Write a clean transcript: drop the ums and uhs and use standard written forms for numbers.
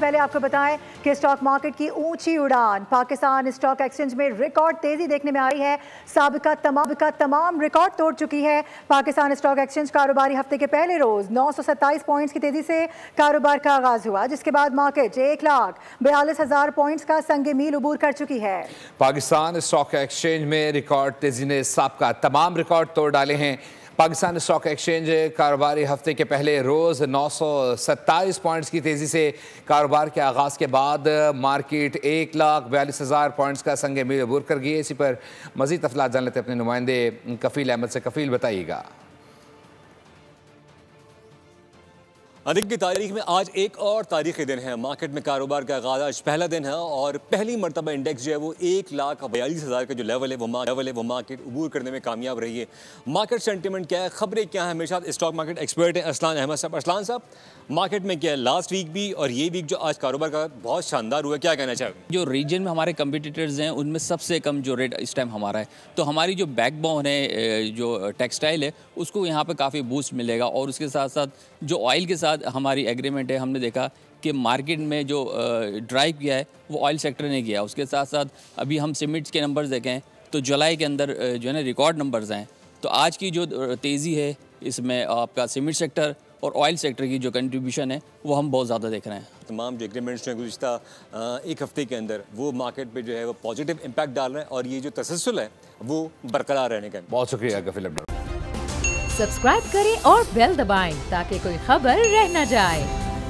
पहले आपको बताएं कि स्टॉक मार्केट की ऊंची उड़ान पाकिस्तान स्टॉक एक्सचेंज में रिकॉर्ड तेजी देखने में आ रही है। साबिका तमाम रिकॉर्ड तोड़ चुकी है। पाकिस्तान स्टॉक एक्सचेंज कारोबारी हफ्ते के पहले रोज 927 पॉइंट्स की तेजी से कारोबार का आगाज हुआ, जिसके बाद मार्केट 1,42,000 पॉइंट्स का संगे मील उबूर कर चुकी है। पाकिस्तान स्टॉक एक्सचेंज में रिकॉर्ड तेजी ने साबिका तमाम रिकॉर्ड तोड़ डाले हैं। पाकिस्तान स्टॉक एक्सचेंज कारोबारी हफ्ते के पहले रोज़ 927 पॉइंट्स की तेज़ी से कारोबार के आगाज़ के बाद मार्केट 1,42,000 पॉइंट्स का संगे मील अबूर कर गई है। इसी पर मज़ीद तफसीलात जान लेते हैं अपने नुमाइंदे कफ़ील अहमद से। कफ़ील, बताइएगा। अधिक की तारीख में आज एक और तारीखी दिन है। मार्केट में कारोबार का आगाज़ आज पहला दिन है और पहली मरतबा इंडेक्स जो है वो 1,42,000 का जो लेवल है वो मार्केट अबूर करने में कामयाब रही है। मार्केट सेंटिमेंट क्या है, खबरें क्या है, मेरे साथ स्टॉक मार्केट एक्सपर्ट हैं अरसलान अहमद साहब। अरसलान साहब, मार्केट में क्या है, लास्ट वीक भी और ये वीक जो आज कारोबार का बहुत शानदार हुआ, क्या कहना चाहेंगे? जो रीजन में हमारे कंपटीटर्स हैं उनमें सबसे कम जो रेट इस टाइम हमारा है, तो हमारी जो बैकबोन है जो टेक्सटाइल है उसको यहाँ पे काफ़ी बूस्ट मिलेगा। और उसके साथ साथ जो ऑयल के साथ हमारी एग्रीमेंट है, हमने देखा कि मार्केट में जो ड्राइव किया है वो ऑयल सेक्टर ने किया। उसके साथ साथ अभी हम सीमेंट्स के नंबर्स देखें तो जुलाई के अंदर जो है ना रिकॉर्ड नंबर्स हैं। तो आज की जो तेज़ी है इसमें आपका सीमेंट सेक्टर और ऑयल सेक्टर की जो कंट्रीब्यूशन है वो हम बहुत ज़्यादा देख रहे हैं। तमाम जो एग्रीमेंट्स हैं गुज़िश्ता एक हफ्ते के अंदर वो मार्केट पे जो है वो पॉजिटिव इम्पैक्ट डाल रहे हैं और ये जो तसलसल है वो बरकरार रहने का। बहुत शुक्रिया कफ़ील। सब्सक्राइब करें और बेल दबाएं ताकि कोई खबर रह न जाए।